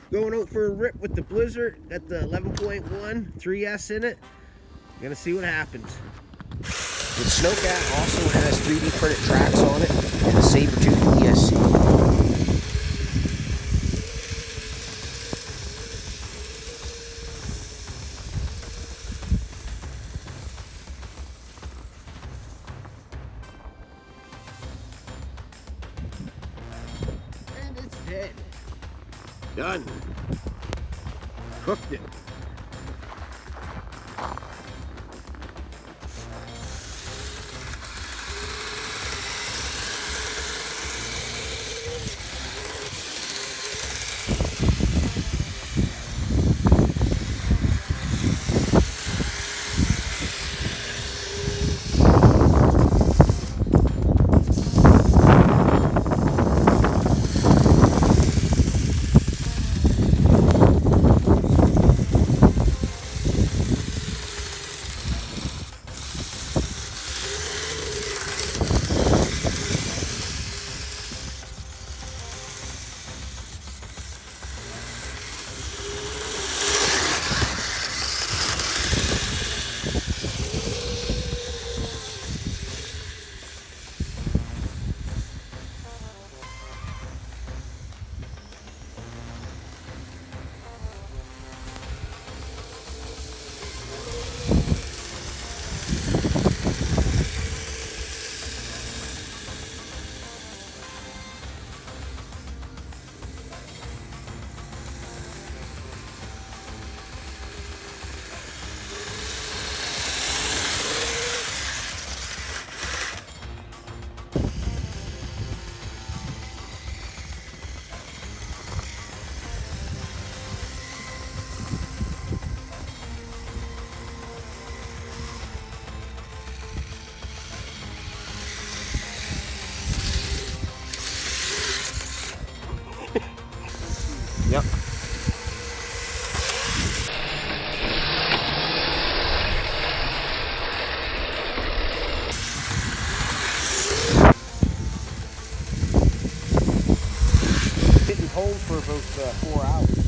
Going out for a rip with the Blizzard. Got the 11.1 3S in it. Gonna see what happens. The Snowcat also has 3D printed tracks on it and a Sabertooth ESC. And it's dead. Done. Cooked it. Yep. Getting home for about 4 hours.